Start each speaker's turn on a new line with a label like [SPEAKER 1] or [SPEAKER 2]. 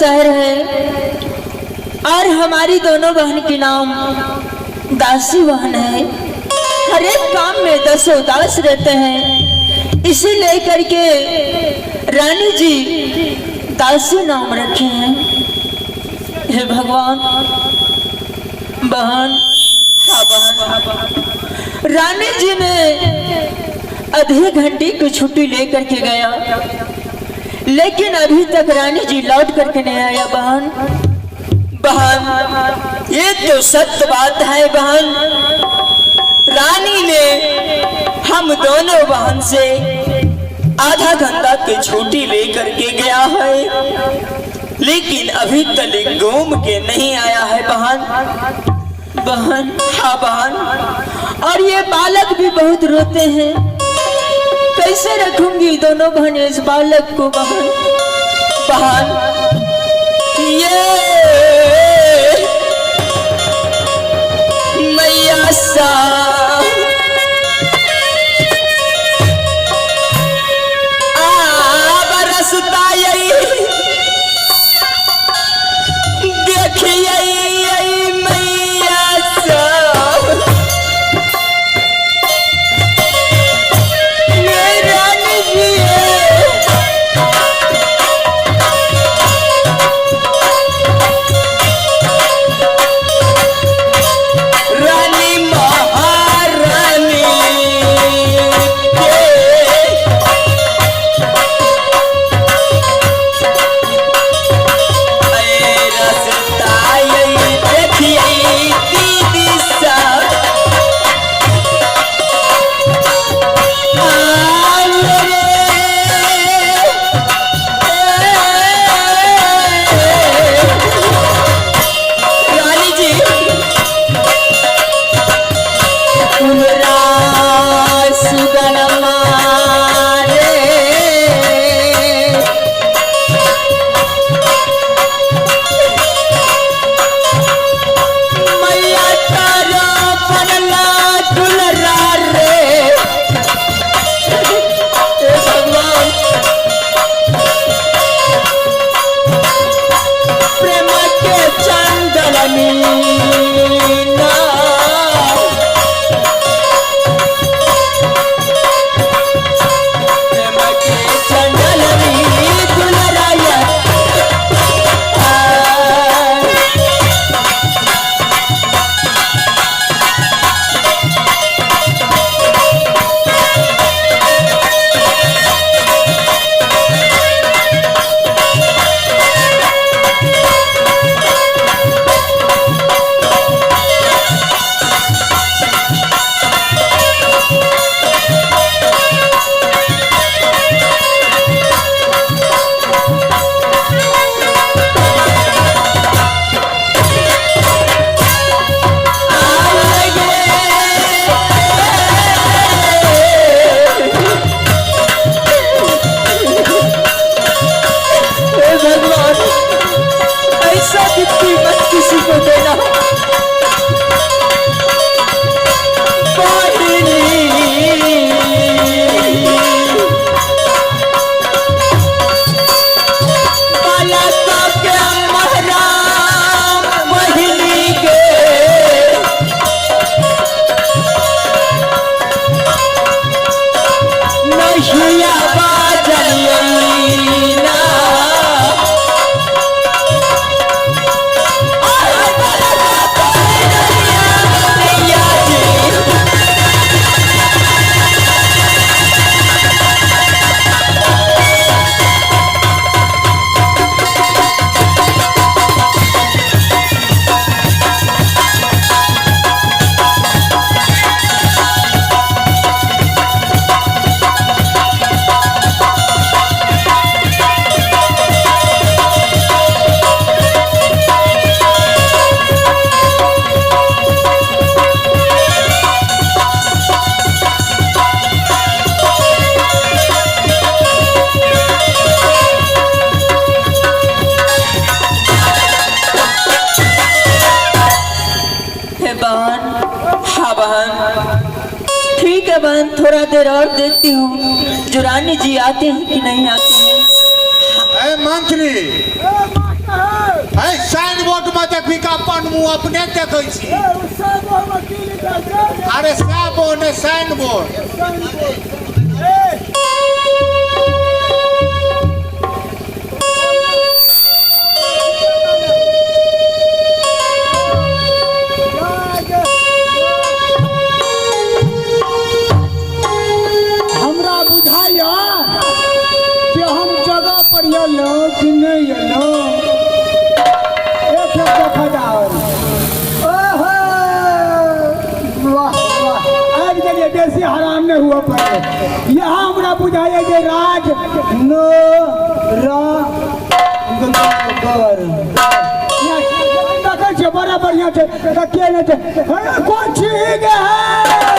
[SPEAKER 1] शहर है और हमारी दोनों बहन के नाम दासी बहन है। हर एक काम में दसों दास रहते हैं, इसे लेकर के रानी जी दासी नाम रखे हैं। हे भगवान, बहन, हाँ बहन, रानी जी ने आधे घंटे की छुट्टी लेकर के गया, लेकिन अभी तक रानी जी लौट करके नहीं आया। बहन, बहन, ये तो सत्य बात है बहन। रानी ने हम दोनों बहन से आधा घंटा की छुट्टी लेकर के गया है, लेकिन अभी तक घूम के नहीं आया है। बहन, बहन, हाँ बहन, और ये बालक भी बहुत रोते हैं। कैसे रखूंगी दोनों बहनें इस बालक को। बहन, बहन, ये मैया सा बरसता यही देखिए मैया सा है बहन, थोड़ा देर और देखती हूँ जो रानी जी आते हैं कि नहीं आते हैं।
[SPEAKER 2] मंत्री है साइन बोर्ड में देखी का अपन मुंह अपने देखै छी अरे साबो ने साइन बोर्ड
[SPEAKER 3] हमरा बुझाइया कि हम जगह पर एलो कि नहीं एलो एक देखा जाओ ओहो वाह वाह आज के बेसी हराम नहीं हुआ पर यहाँ हमरा बुझाइया जे राज नो रा कर बड़ा बढ़िया थे कोई ठीक है।